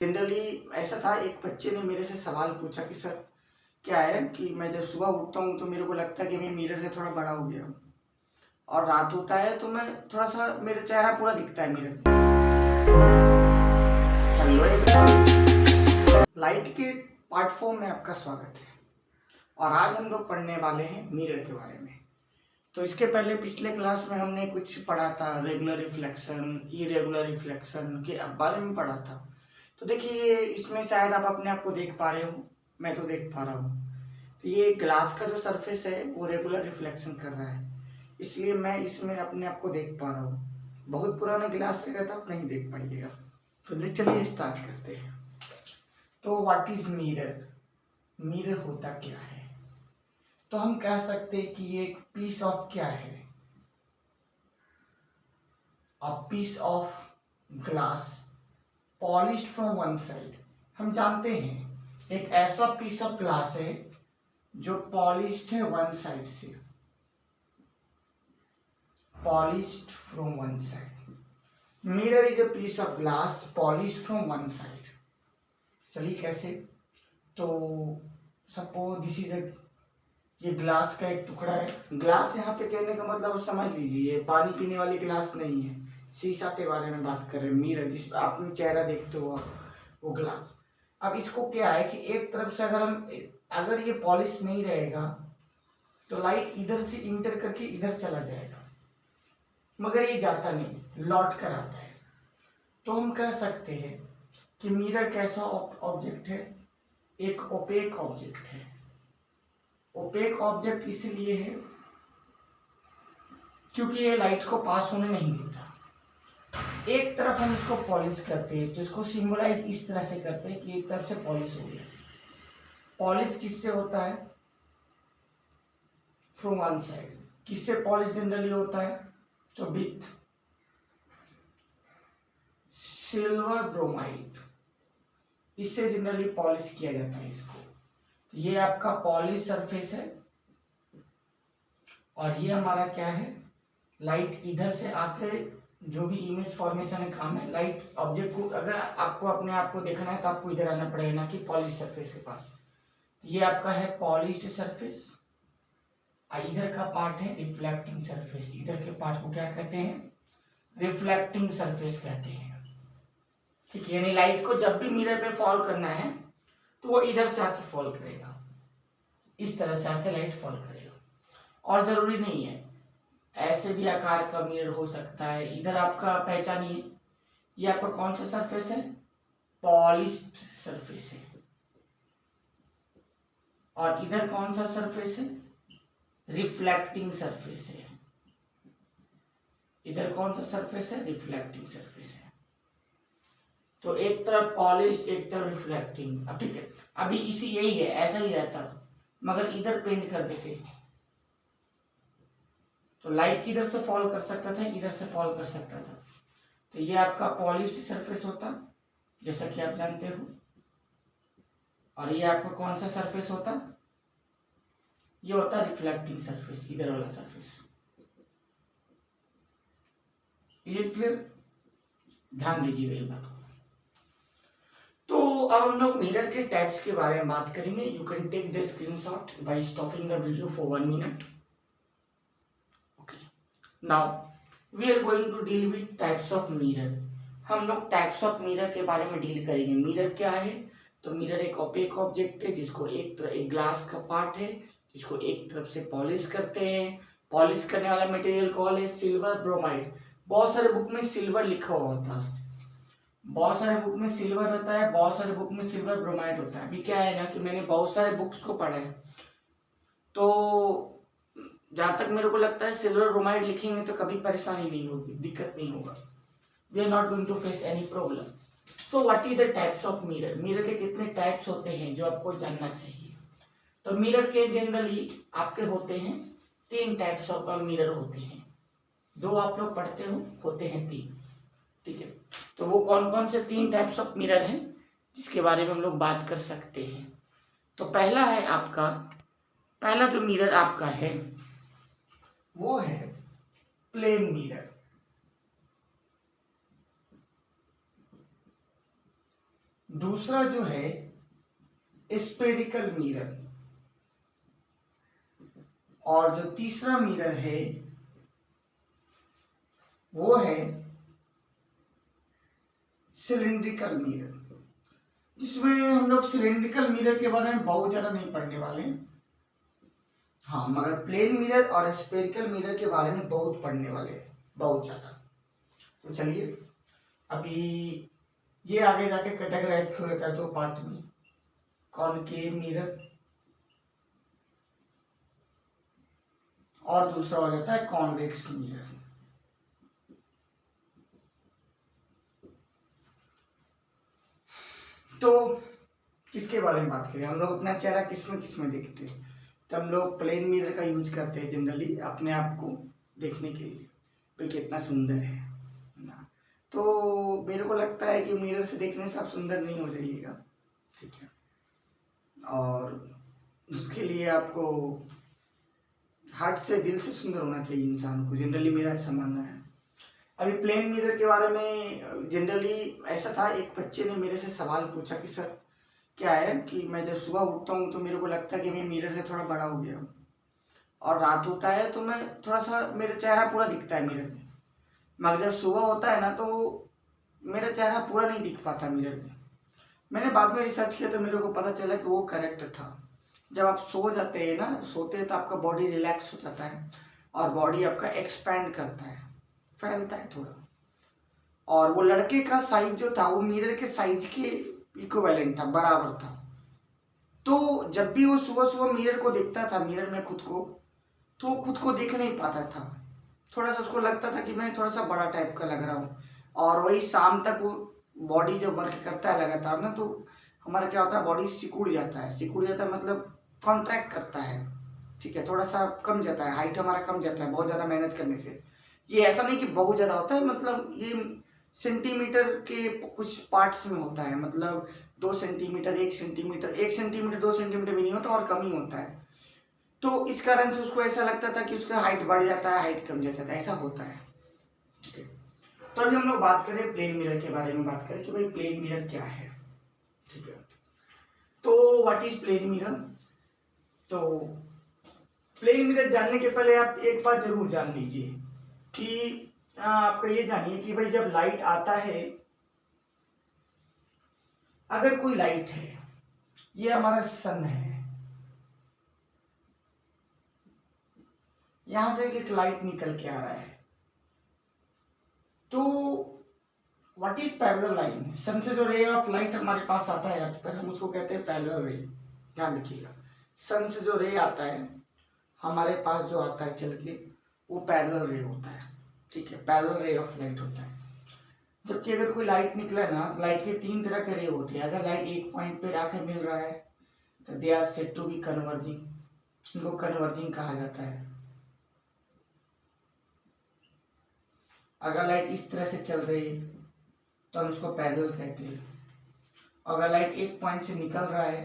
Generally ऐसा था, एक बच्चे ने मेरे से सवाल पूछा कि सर क्या है कि मैं जब सुबह उठता हूँ तो मेरे को लगता है कि मैं मिरर से थोड़ा बड़ा हो गया हूँ, और रात होता है तो मैं थोड़ा सा मेरा चेहरा पूरा दिखता है मिरर में। हेलो एवरीवन, लाइट के पार्ट 4 में आपका स्वागत है। और आज हम लोग पढ़ने वाले हैं मिरर के बारे में। तो इसके पहले पिछले क्लास में हमने कुछ पढ़ा था, रेगुलर रिफ्लेक्शन, इरेगुलर रिफ्लेक्शन के बारे में पढ़ा था। तो देखिए इसमें शायद आप अपने आप को देख पा रहे हो, मैं तो देख पा रहा हूँ। तो ये ग्लास का जो सरफेस है वो रेगुलर रिफ्लेक्शन कर रहा है, इसलिए मैं इसमें अपने आप को देख पा रहा हूँ। बहुत पुराना ग्लास रहेगा तो आप नहीं देख पाइएगा। तो चलिए स्टार्ट करते हैं। तो व्हाट इज मिरर? मिरर होता क्या है? तो हम कह सकते हैं कि ये एक पीस ऑफ क्या है, a piece of glass polished from one side. हम जानते हैं एक ऐसा पीस ऑफ ग्लास है जो पॉलिश्ड है वन साइड से, polished from one side. Mirror is a piece of glass polished from one side. चलिए कैसे? तो सपोज दिस इज ये ग्लास का एक टुकड़ा है। ग्लास यहाँ पे कहने का मतलब आप समझ लीजिए, ये पानी पीने वाली ग्लास नहीं है, शीशा के बारे में बात कर रहे हैं। मिरर जिस आप चेहरा देखते हो वो ग्लास। अब इसको क्या है कि एक तरफ से अगर ये पॉलिश नहीं रहेगा तो लाइट इधर से इंटर करके इधर चला जाएगा, मगर ये जाता नहीं, लौट कर आता है। तो हम कह सकते हैं कि मिरर कैसा ऑब्जेक्ट है? एक ओपेक ऑब्जेक्ट है। ओपेक ऑब्जेक्ट इसलिए है क्योंकि ये लाइट को पास होने नहीं देता। एक तरफ हम इसको पॉलिश करते हैं तो इसको सिंबलाइज इस तरह से करते हैं कि एक तरफ से पॉलिश हो गया। पॉलिश किससे होता है? From one side. किससे पॉलिश जनरली होता है? तो विथ सिल्वर ब्रोमाइड, इससे जनरली पॉलिश किया जाता है इसको। तो ये आपका पॉलिश सरफेस है और ये हमारा क्या है? लाइट इधर से आकर जो भी इमेज फॉर्मेशन है काम है, लाइट ऑब्जेक्ट को अगर आपको अपने आप को देखना है तो आपको इधर आना पड़ेगा, ना कि पॉलिश सरफेस के पास। ये आपका है पॉलिश्ड सरफेस। इधर का पार्ट है रिफ्लेक्टिंग सरफेस। इधर के पार्ट को क्या कहते हैं? रिफ्लेक्टिंग सरफेस कहते हैं। ठीक है, यानी लाइट को जब भी मिरर पे फॉल करना है तो वो इधर से आके फॉल करेगा, इस तरह से आके लाइट फॉल करेगा। और जरूरी नहीं है, ऐसे भी आकार का मिरर हो सकता है। इधर आपका पहचानिए, ये आपका कौन सा सरफेस है? पॉलिश्ड सरफेस है। और इधर कौन सा सरफेस है? रिफ्लेक्टिंग सरफेस है। इधर कौन सा सरफेस है? रिफ्लेक्टिंग सरफेस है। तो एक तरफ पॉलिश्ड, एक तरफ रिफ्लेक्टिंग। अब ठीक है, अभी इसी यही है, ऐसा ही रहता, मगर इधर पेंट कर देते तो लाइट किधर से फॉल कर सकता था? इधर से फॉल कर सकता था। तो ये आपका पॉलिश्ड सरफेस होता, जैसा कि आप जानते हो। और ये आपका कौन सा सरफेस होता? ये होता रिफ्लेक्टिंग सरफेस, इधर वाला सरफेस। ये क्लियर? ध्यान दीजिएगा ये बात को। तो अब हम लोग मिरर के टाइप्स के बारे में बात करेंगे। You can take the screenshot by stopping the video for 1 minute. Now we are going to deal with types of mirror. हम लोग टाइप्स ऑफ मिरर के बारे में डील करेंगे। मिरर क्या है? तो मिरर एक ओपेक ऑब्जेक्ट है जिसको एक ग्लास का पार्ट है जिसको एक तरफ से पॉलिश करते हैं। पॉलिश करने वाला मटेरियल कौन है? Silver bromide. बहुत सारे बुक में सिल्वर लिखा हुआ होता है, बहुत सारे बुक में सिल्वर होता है, बहुत सारे बुक में सिल्वर ब्रोमाइड होता है। अभी क्या है ना कि मैंने बहुत सारे बुक्स को पढ़ा है, तो जहां तक मेरे को लगता है सिल्वर ब्रोमाइड लिखेंगे तो कभी परेशानी नहीं होगी, दिक्कत नहीं होगा। We are not going to face any problem. So what is the types of mirror? Mirror के कितने टाइप्स होते हैं जो आपको जानना चाहिए? तो मिरर के जनरली आपके होते हैं 3 टाइप्स ऑफ मिरर होते हैं। 2 आप लोग पढ़ते हो, होते हैं 3। ठीक है, तो वो कौन कौन से 3 टाइप्स ऑफ मिरर हैं जिसके बारे में हम लोग बात कर सकते हैं? तो पहला है आपका, पहला जो मिरर आपका है वो है प्लेन मिरर। दूसरा जो है स्पेरिकल मिरर, और जो तीसरा मिरर है वो है सिलिंड्रिकल मिरर, जिसमें हम लोग सिलिंड्रिकल मिरर के बारे में बहुत ज़्यादा नहीं पढ़ने वाले हैं, हाँ, मगर प्लेन मिरर और स्पेरिकल मिरर के बारे में बहुत पढ़ने वाले हैं, बहुत ज़्यादा। तो चलिए अभी ये आगे जाके कैटेगराइज हो जाता है दो पार्ट में, कॉनकेव मिरर और दूसरा हो जाता है कॉन्वेक्स मिरर। तो किसके बारे में बात करें, हम लोग अपना चेहरा किसमें देखते हैं, तो हम लोग प्लेन मिरर का यूज करते हैं जनरली अपने आप को देखने के लिए भाई कितना सुंदर है ना। तो मेरे को लगता है कि मिरर से देखने से आप सुंदर नहीं हो जाइएगा, ठीक है, और उसके लिए आपको हार्ट से दिल से सुंदर होना चाहिए इंसान को, जनरली मेरा ऐसा मानना है। अभी प्लेन मिरर के बारे में जनरली ऐसा था, एक बच्चे ने मेरे से सवाल पूछा कि सर क्या है कि मैं जब सुबह उठता हूँ तो मेरे को लगता है कि मैं मिरर से थोड़ा बड़ा हो गया हूँ, और रात होता है तो मैं थोड़ा सा, मेरा चेहरा पूरा दिखता है मिरर में, मगर जब सुबह होता है ना तो मेरा चेहरा पूरा नहीं दिख पाता मिरर में। मैंने बाद में रिसर्च किया तो मेरे को पता चला कि वो करेक्ट था। जब आप सो जाते हैं ना, सोते हैं तो आपका बॉडी रिलैक्स हो जाता है और बॉडी आपका एक्सपैंड करता है, फैलता है थोड़ा, और वो लड़के का साइज जो था वो मिरर के साइज के इक्विवेलेंट था, बराबर था। तो जब भी वो सुबह सुबह मिरर को देखता था, मिरर में खुद को, तो वो खुद को देख नहीं पाता था, थोड़ा सा उसको लगता था कि मैं थोड़ा सा बड़ा टाइप का लग रहा हूँ। और वही शाम तक वो बॉडी जब वर्क करता है लगातार ना, तो हमारा क्या होता है, बॉडी सिकुड़ जाता है मतलब कॉन्ट्रैक्ट करता है, ठीक है, थोड़ा सा कम जाता है, हाइट हमारा कम जाता है बहुत ज़्यादा मेहनत करने से। ये ऐसा नहीं कि बहुत ज़्यादा होता है, मतलब ये सेंटीमीटर के कुछ पार्ट्स में होता है, मतलब 2 सेंटीमीटर 1 सेंटीमीटर 1 सेंटीमीटर 2 सेंटीमीटर भी नहीं होता और कम ही होता है। तो इस कारण से उसको ऐसा लगता था कि उसका हाइट बढ़ जाता है, हाइट कम जाता है, ऐसा होता है, ठीक है। तो अभी हम लोग बात करें प्लेन मिरर के बारे में, बात करें कि भाई प्लेन मिरर क्या है, ठीक है। तो व्हाट इज प्लेन मिरर? तो प्लेन मिरर जानने के पहले आप एक बात जरूर जान लीजिए कि आपको ये जानिए कि भाई जब लाइट आता है, अगर कोई लाइट है, ये हमारा सन है, यहां से एक लाइट निकल के आ रहा है, तो व्हाट इज पैरेलल लाइन? सन से जो रे ऑफ लाइट हमारे पास आता है अर्थ पर, हम उसको कहते हैं पैरेलल रे। ध्यान रखिएगा, सन से जो रे आता है हमारे पास, जो आता है चल के, वो पैरेलल रे होता है, ठीक है, पैरेलल रे ऑफ लाइट होता है। जबकि अगर कोई लाइट निकला ना, लाइट के 3 तरह के रे होते हैं। अगर लाइट एक पॉइंट पे आके मिल रहा है तो they are said to be converging, इनको कन्वर्जिंग कहा जाता है। अगर लाइट इस तरह से चल रही है तो हम इसको पैरेलल कहते हैं। अगर लाइट एक पॉइंट से निकल रहा है,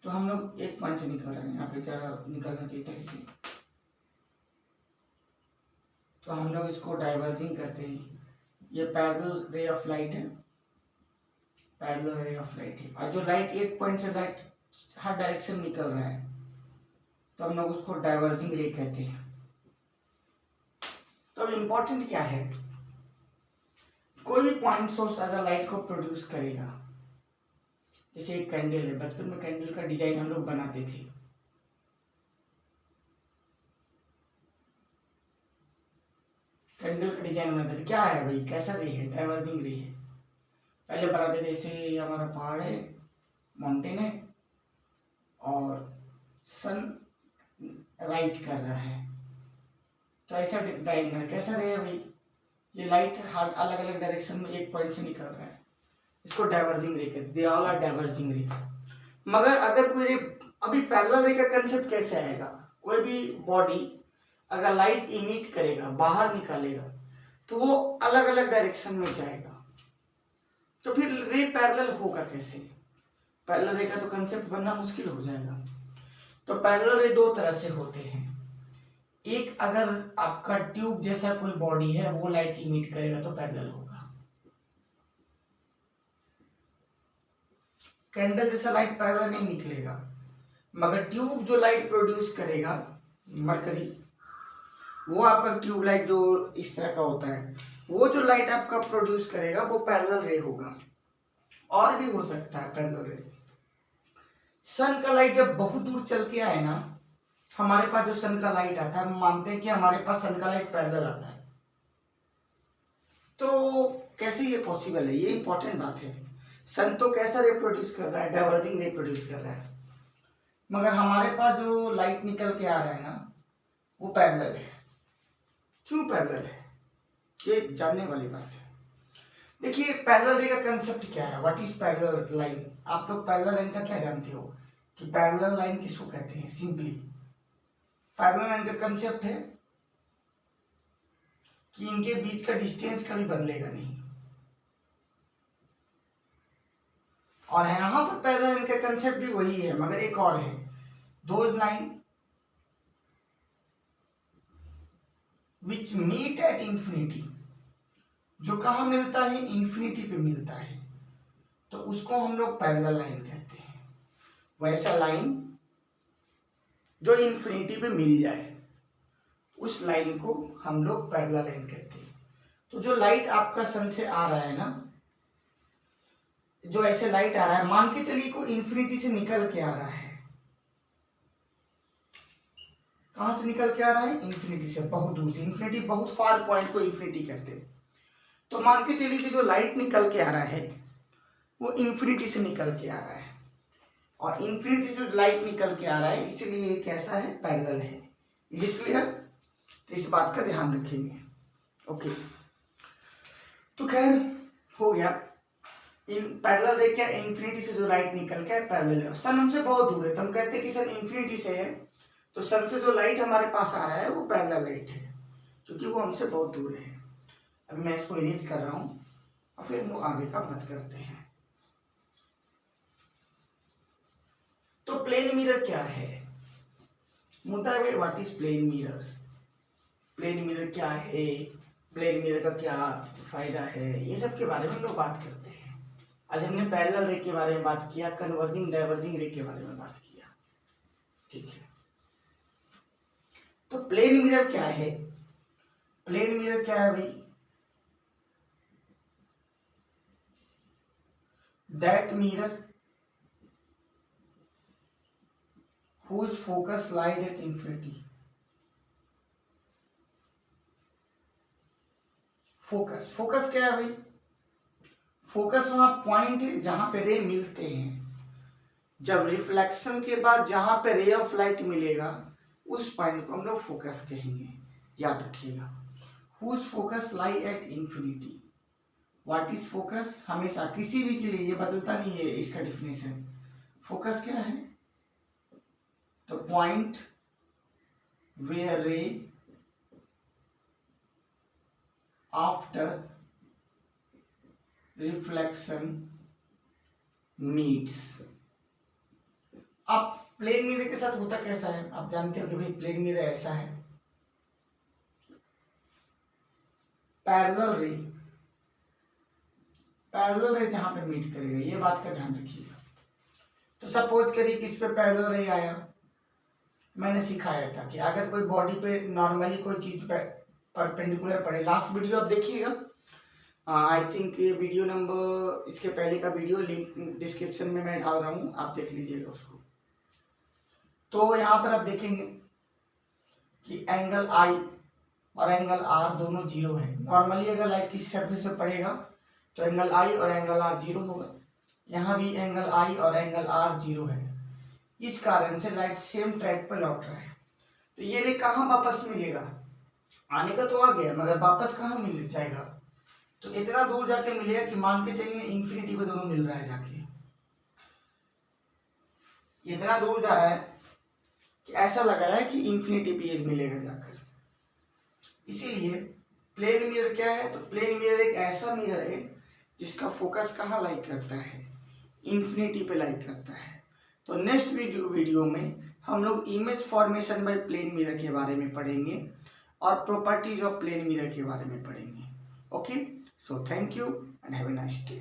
तो हम लोग एक पॉइंट से निकल रहे हैं, यहाँ पे ज़रा निकलना चाहिए था इसे, तो हम लोग इसको डाइवर्जिंग कहते हैं। ये पैरेलल रे ऑफ लाइट है, पैरेलल रे ऑफ लाइट है। और जो लाइट एक पॉइंट से लाइट हर डायरेक्शन निकल रहा है, तो हम लोग उसको डाइवर्जिंग रे कहते हैं। तो अब इम्पोर्टेंट क्या है, कोई भी पॉइंट सोर्स अगर लाइट को प्रोड्यूस करेगा, जैसे एक कैंडल है, बचपन में कैंडल का डिजाइन हम लोग बनाते थे, कैंडल का डिजाइन बनाते थे, क्या है भाई, कैसा रे है, डाइवर्जिंग रे है। पहले बनाते थे जैसे हमारा पहाड़ है, माउंटेन है, और सन राइज कर रहा है, तो ऐसा डायग्राम कैसा रहेगा भाई, ये लाइट हर अलग अलग डायरेक्शन में एक पॉइंट से निकल रहा है, इसको डाइवर्जिंग रे कहते हैं, दे ऑल आर डाइवर्जिंग रे। मगर अगर कोई रे, अभी पैरेलल रे का कंसेप्ट कैसे आएगा, कोई भी बॉडी अगर लाइट इमिट करेगा, बाहर निकालेगा, तो वो अलग अलग डायरेक्शन में जाएगा, तो फिर रे पैरेलल होगा कैसे? पैरेलल रे का तो कंसेप्ट बनना मुश्किल हो जाएगा। तो पैरेलल रे 2 तरह से होते हैं, एक अगर आपका ट्यूब जैसा कोई बॉडी है वो लाइट इमिट करेगा तो पैरेलल होगा, कैंडल जैसा लाइट पैरेलल नहीं निकलेगा, मगर ट्यूब जो लाइट प्रोड्यूस करेगा, मरकरी, वो आपका ट्यूब लाइट जो इस तरह का होता है, वो जो लाइट आपका प्रोड्यूस करेगा वो पैरेलल रे होगा। और भी हो सकता है पैरेलल रे। सन का लाइट जब बहुत दूर चल के आए ना, हमारे पास जो सन का लाइट आता है, हम मानते हैं कि हमारे पास सन का लाइट पैरेलल आता है, तो कैसे ये पॉसिबल है? ये इंपॉर्टेंट बात है। सन तो कैसा रे प्रोड्यूस कर रहा है? डाइवर्जिंग रे प्रोड्यूस कर रहा है, मगर हमारे पास जो लाइट निकल के आ रहा है ना, वो पैरेलल है। क्यों पैरेलल है? ये जानने वाली बात है। देखिए, पैरेलल रे का कंसेप्ट क्या है? What is parallel line? आप लोग पैरेलल लाइन का क्या जानते हो कि पैरेलल लाइन किसको कहते हैं? सिंपली पैरेलल लाइन का कंसेप्ट है कि इनके बीच का डिस्टेंस कभी बदलेगा नहीं, और यहाँ पर पैरेलल लाइन का कंसेप्ट भी वही है, मगर एक और है, those line which meet at infinity, जो कहाँ मिलता है? इंफिनिटी पे मिलता है, तो उसको हम लोग पैरेलल लाइन कहते हैं। वैसा लाइन जो इंफिनिटी पे मिल जाए, उस लाइन को हम लोग पैरेलल लाइन कहते हैं। तो जो लाइट आपका सन से आ रहा है ना, जो ऐसे लाइट आ रहा है, मान के चलिए को इंफिनिटी से निकल के आ रहा है। कहां से निकल के आ रहा है? इंफिनिटी से, बहुत दूर से। इंफिनिटी बहुत फार पॉइंट को इंफिनिटी कहते हैं। तो मान के चलिए कि जो लाइट निकल के आ रहा है वो इंफिनिटी से निकल के आ रहा है, और इंफिनिटी से लाइट निकल के आ रहा है, इसलिए ये कैसा है? पैरेलल है। Is it clear? तो इस बात का ध्यान रखेंगे। ओके, तो खैर हो गया। इन पैरेलल रे क्या? इंफिनिटी से जो लाइट निकल के पैरेलल है। सन हमसे बहुत दूर है, तो हम कहते हैं कि सन इंफिनिटी से है, तो सन से जो लाइट हमारे पास आ रहा है वो पैरेलल लाइट है, क्योंकि वो हमसे बहुत दूर है। अभी मैं इसको इरेज कर रहा हूं और फिर हम आगे का बात करते हैं। तो प्लेन मिरर क्या है? मुद्दा है what is plane mirror? Plane mirror क्या है? प्लेन मिरर का क्या फायदा है? ये सब के बारे में हम लोग बात करते हैं। आज हमने पैरेलल रे के बारे में बात किया, कन्वर्जिंग डाइवर्जिंग रे के बारे में बात किया, ठीक है। तो प्लेन मिरर क्या है? प्लेन मिरर क्या है भाई? That mirror whose focus lies at infinity. Focus, focus क्या है भाई? फोकस वहां पॉइंट है जहां पे रे मिलते हैं। जब रिफ्लेक्शन के बाद जहां पे रे ऑफ लाइट मिलेगा, उस पॉइंट को हम लोग फोकस कहेंगे, याद रखिएगा। whose focus lie at infinity. What is focus? हमेशा किसी भी के लिए ये बदलता नहीं है इसका डिफिनेशन। फोकस क्या है? तो पॉइंट वेयर रे आफ्टर रिफ्लेक्शन मीट्स। अब प्लेन मिरर के साथ होता कैसा है? आप जानते हो कि भाई प्लेन मिरर ऐसा है, पैरेलल रे, पैरेलल रे जहां पे मीट करेगा, ये बात का ध्यान रखिएगा। तो सपोज करिए कि इस पे पैरेलल रे आया, मैंने सिखाया था कि अगर कोई बॉडी पे नॉर्मली कोई चीज पे परपेंडिकुलर पड़े, लास्ट वीडियो आप देखिएगा, आई थिंक ये वीडियो नंबर, इसके पहले का वीडियो लिंक डिस्क्रिप्शन में मैं डाल रहा हूँ, आप देख लीजिएगा उसको। तो यहाँ पर आप देखेंगे कि एंगल आई और एंगल आर दोनों जीरो है। नॉर्मली अगर लाइट किसी सरफेस पे पड़ेगा तो एंगल आई और एंगल आर जीरो होगा। यहाँ भी एंगल आई और एंगल आर जीरो है, इस कारण से लाइट सेम ट्रैक पर लौट रहा है। तो ये रे कहाँ वापस मिलेगा? आने का तो आ गया, मगर वापस कहाँ मिल जाएगा? तो इतना दूर जाके मिलेगा कि मान के चलिए इंफिनिटी पे दोनों मिल रहा है जाके, इतना दूर जा रहा है कि ऐसा लग रहा है कि इंफिनिटी पे ये मिलेगा जाकर। इसीलिए प्लेन मिरर क्या है? तो प्लेन मिरर एक ऐसा मिरर है जिसका फोकस कहाँ लाइक करता है? इंफिनिटी पे लाइक करता है। तो नेक्स्ट वीडियो में हम लोग image formation by plane mirror के बारे में पढ़ेंगे और प्रॉपर्टीज ऑफ प्लेन मिरर के बारे में पढ़ेंगे। Okay, so thank you and have a nice day.